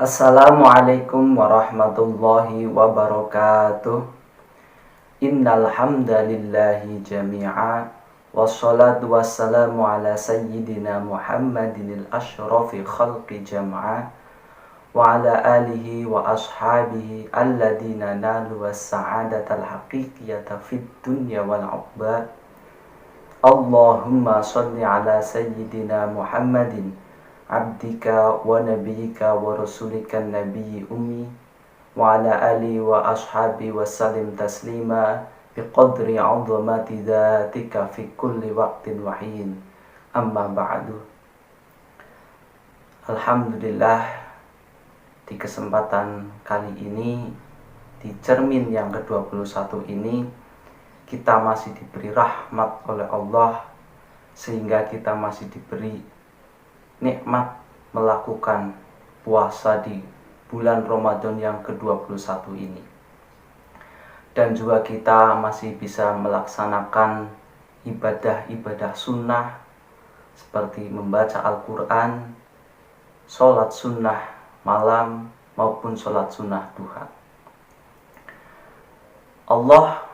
Assalamualaikum warahmatullahi wabarakatuh. Innal hamdalillahi jami'a wassalatu wassalamu ala sayyidina Muhammadinil asyrafi khalqi jam'a wa ala alihi wa ashabihi alladina nalu was-sa'adatal haqiqiyata fid dunya wal 'uqba. Allahumma shalli ala sayyidina Muhammadin abdika wa nabiyika wa rasulika nabiyyi ummi wa ala alihi wa ashabi wa salim taslima biqadri 'azamati dzatika fi kulli waqtin wa hin. Amma ba'du. Alhamdulillah, di kesempatan kali ini, di cermin yang ke-21 ini, kita masih diberi rahmat oleh Allah sehingga kita masih diberi nikmat melakukan puasa di bulan Ramadan yang ke-21 ini. Dan juga kita masih bisa melaksanakan ibadah-ibadah sunnah seperti membaca Al-Quran, sholat sunnah malam maupun sholat sunnah duha. Allah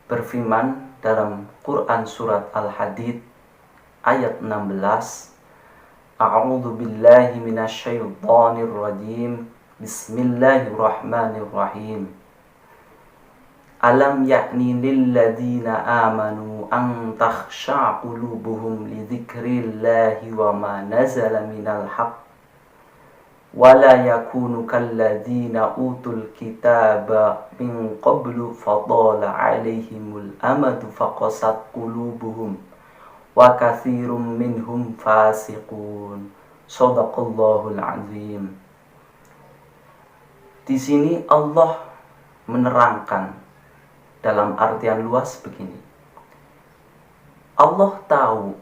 berfirman dalam Quran surat Al-Hadid ayat 16, A'udzu billahi minasyaitonir rajim. Bismillahirrahmanirrahim. Alam ya'ni lil ladzina amanu an takhsha'a qulubuhum li dzikrillahi wa ma nazala minal haqq wa la yakunu kal ladzina utul kitaba min qablu fadala 'alaihimul amadu faqasat qulubuhum wa katsirum minhum fasiqun. Shadaqallahul azim. Di sini Allah menerangkan dalam artian luas begini. Allah tahu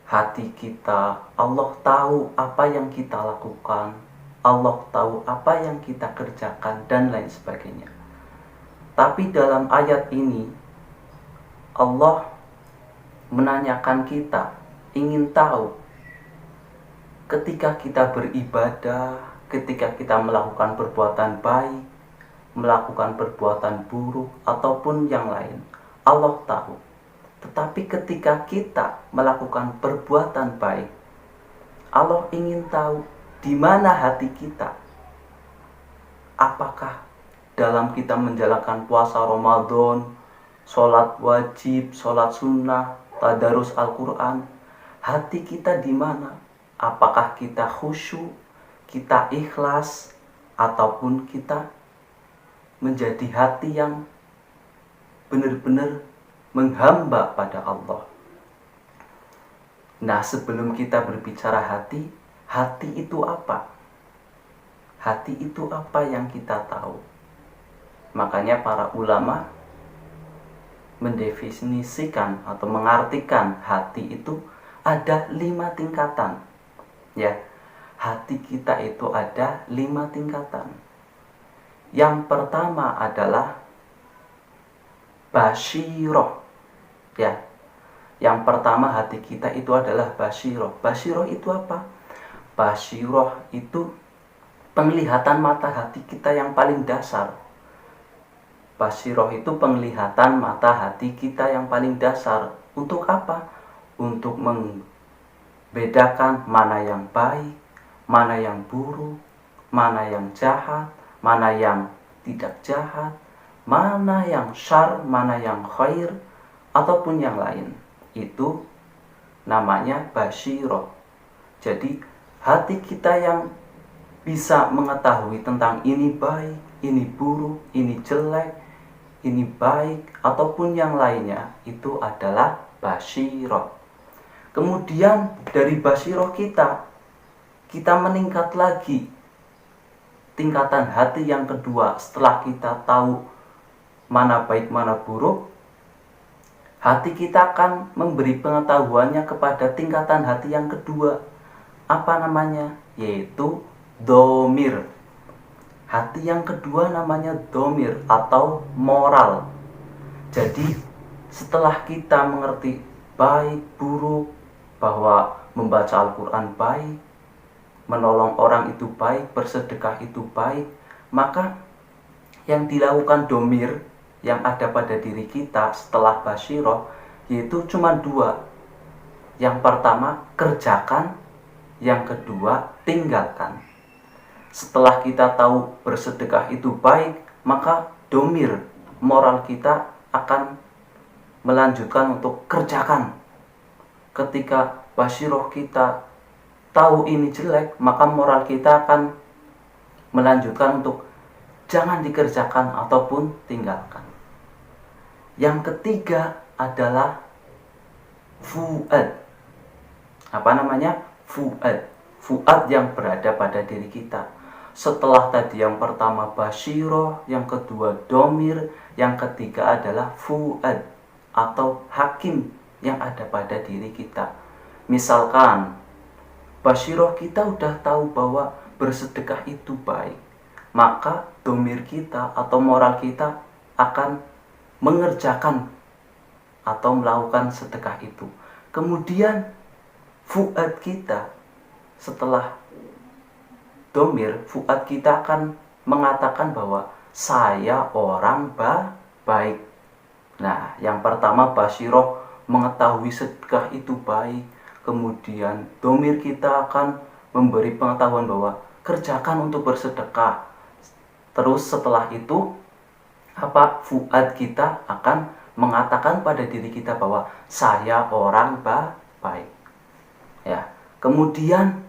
hati kita, Allah tahu apa yang kita lakukan, Allah tahu apa yang kita kerjakan dan lain sebagainya. Tapi dalam ayat ini Allah menanyakan kita, ingin tahu ketika kita beribadah, ketika kita melakukan perbuatan baik, melakukan perbuatan buruk ataupun yang lain, Allah tahu. Tetapi ketika kita melakukan perbuatan baik, Allah ingin tahu di mana hati kita. Apakah dalam kita menjalankan puasa Ramadan, sholat wajib, sholat sunnah, tadarus Al-Quran, hati kita di mana? Apakah kita khusyuk, kita ikhlas, ataupun kita menjadi hati yang benar-benar menghamba pada Allah? Nah, sebelum kita berbicara hati, hati itu apa? Hati itu apa yang kita tahu? Makanya para ulama mendefinisikan atau mengartikan hati itu ada 5 tingkatan. Ya, hati kita itu ada 5 tingkatan. Yang pertama adalah basyiroh. Ya, yang pertama hati kita itu adalah basyiroh. Basyiroh itu apa? Basyiroh itu penglihatan mata hati kita yang paling dasar. Basyiroh itu penglihatan mata hati kita yang paling dasar. Untuk apa? Untuk membedakan mana yang baik, mana yang buruk, mana yang jahat, mana yang tidak jahat, mana yang syar, mana yang khair, ataupun yang lain. Itu namanya basyiroh. Jadi hati kita yang bisa mengetahui tentang ini baik, ini buruk, ini jelek, ini baik, ataupun yang lainnya, itu adalah basyiroh. Kemudian dari basyiroh kita meningkat lagi tingkatan hati yang kedua. Setelah kita tahu mana baik, mana buruk, hati kita akan memberi pengetahuannya kepada tingkatan hati yang kedua. Apa namanya? Yaitu dhamir. Hati yang kedua namanya dhamir atau moral. Jadi setelah kita mengerti baik, buruk, bahwa membaca Al-Quran baik, menolong orang itu baik, bersedekah itu baik, maka yang dilakukan domir yang ada pada diri kita setelah basyiroh yaitu cuma dua. Yang pertama, kerjakan. Yang kedua, tinggalkan. Setelah kita tahu bersedekah itu baik, maka domir, moral kita akan melanjutkan untuk kerjakan. Ketika basyiroh kita tahu ini jelek, maka moral kita akan melanjutkan untuk jangan dikerjakan ataupun tinggalkan. Yang ketiga adalah fuad. Apa namanya? Fuad. Fuad yang berada pada diri kita. Setelah tadi yang pertama basyiroh, yang kedua domir, yang ketiga adalah fuad atau hakim yang ada pada diri kita. Misalkan basyiroh kita udah tahu bahwa bersedekah itu baik, maka domir kita atau moral kita akan mengerjakan atau melakukan sedekah itu. Kemudian fuad kita, setelah domir, fuad kita akan mengatakan bahwa saya orang baik. Nah, yang pertama basyiroh mengetahui sedekah itu baik. Kemudian domir kita akan memberi pengetahuan bahwa kerjakan untuk bersedekah. Terus setelah itu fuad kita akan mengatakan pada diri kita bahwa saya orang baik. Ya. Kemudian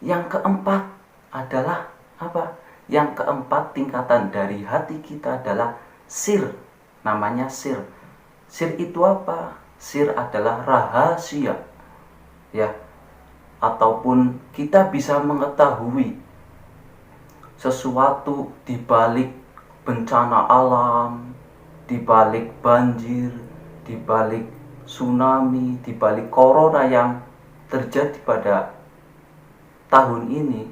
yang keempat adalah apa? Yang keempat tingkatan dari hati kita adalah sir. Namanya sir. Sir itu apa? Sir adalah rahasia. Ya. Ataupun kita bisa mengetahui sesuatu di balik bencana alam, di balik banjir, di balik tsunami, di balik corona yang terjadi pada tahun ini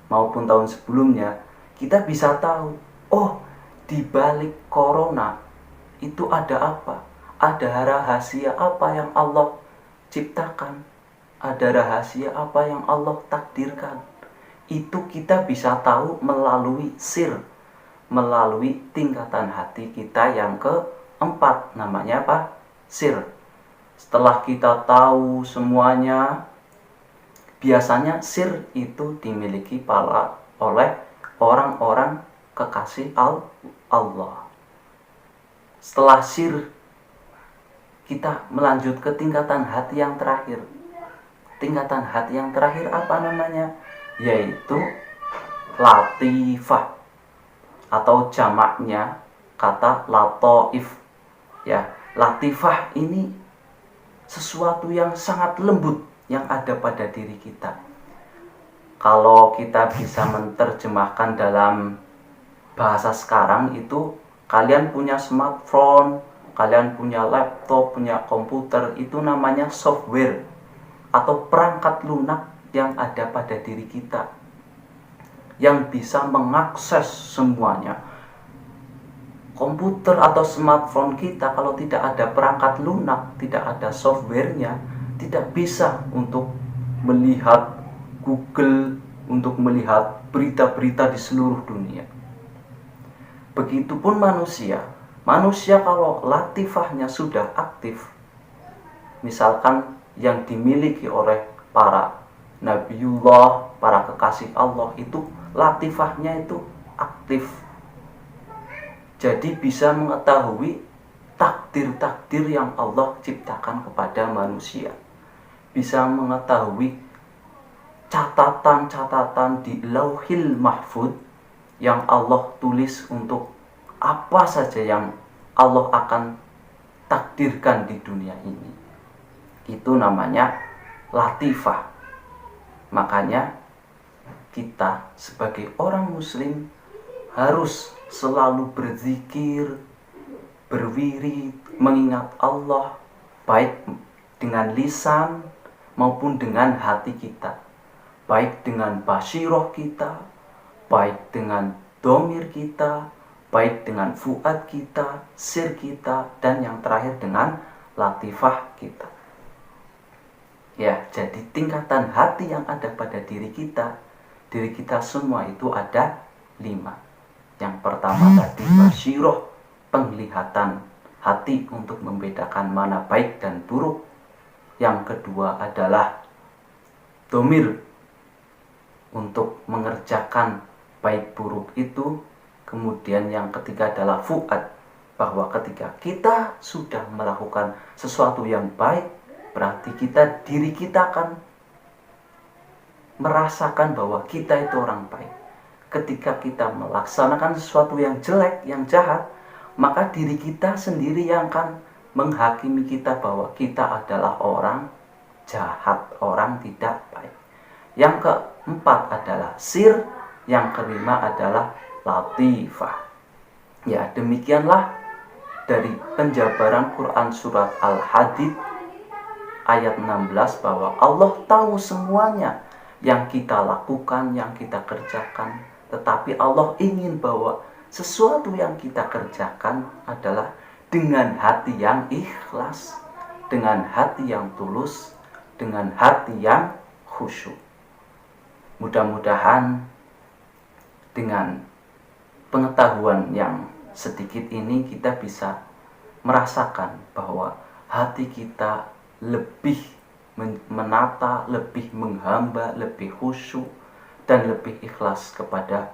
maupun tahun sebelumnya, kita bisa tahu, oh, di balik corona itu ada apa? Ada rahasia apa yang Allah ciptakan? Ada rahasia apa yang Allah takdirkan? Itu kita bisa tahu melalui sir, melalui tingkatan hati kita yang keempat. Namanya apa? Sir. Setelah kita tahu semuanya, biasanya sir itu dimiliki oleh orang-orang kekasih Allah. Setelah sir, kita melanjut ke tingkatan hati yang terakhir. Tingkatan hati yang terakhir apa namanya? Yaitu latifah, atau jamaknya kata lataif. Ya, latifah ini sesuatu yang sangat lembut yang ada pada diri kita. Kalau kita bisa menerjemahkan dalam bahasa sekarang itu, kalian punya smartphone, kalian punya laptop, punya komputer, itu namanya software atau perangkat lunak yang ada pada diri kita, yang bisa mengakses semuanya. Komputer atau smartphone kita kalau tidak ada perangkat lunak, tidak ada softwarenya, tidak bisa untuk melihat Google, untuk melihat berita-berita di seluruh dunia. Begitupun manusia. Manusia kalau latifahnya sudah aktif, misalkan yang dimiliki oleh para Nabiullah, para kekasih Allah, itu latifahnya itu aktif. Jadi bisa mengetahui takdir-takdir yang Allah ciptakan kepada manusia. Bisa mengetahui catatan-catatan di Lauhil Mahfud yang Allah tulis untuk apa saja yang Allah akan takdirkan di dunia ini. Itu namanya latifah. Makanya kita sebagai orang muslim harus selalu berzikir, berwirid, mengingat Allah, baik dengan lisan maupun dengan hati kita, baik dengan basyiroh kita, baik dengan domir kita, baik dengan fuad kita, sir kita, dan yang terakhir dengan latifah kita. Ya, jadi tingkatan hati yang ada pada diri kita semua itu ada 5. Yang pertama tadi basyiroh, penglihatan hati untuk membedakan mana baik dan buruk. Yang kedua adalah domir, untuk mengerjakan baik buruk itu. Kemudian yang ketiga adalah fuad, bahwa ketika kita sudah melakukan sesuatu yang baik, berarti diri kita akan merasakan bahwa kita itu orang baik. Ketika kita melaksanakan sesuatu yang jelek, yang jahat, maka diri kita sendiri yang akan menghakimi kita bahwa kita adalah orang jahat, orang tidak baik. Yang keempat adalah sir, yang kelima adalah latifah. Ya, demikianlah dari penjabaran Quran surat Al-Hadid ayat 16 bahwa Allah tahu semuanya yang kita lakukan, yang kita kerjakan. Tetapi Allah ingin bahwa sesuatu yang kita kerjakan adalah dengan hati yang ikhlas, dengan hati yang tulus, dengan hati yang khusyuk. Mudah-mudahan dengan pengetahuan yang sedikit ini kita bisa merasakan bahwa hati kita lebih menata, lebih menghamba, lebih khusyuk, dan lebih ikhlas kepada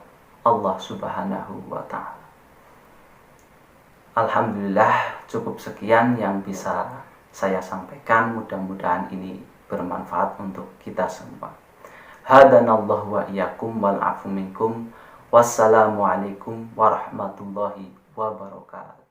Allah Subhanahu wa Ta'ala. Alhamdulillah, cukup sekian yang bisa saya sampaikan. Mudah-mudahan ini bermanfaat untuk kita semua. Hadanallahu wa iyyakum wal afu minkum. Wassalamualaikum warahmatullahi wabarakatuh.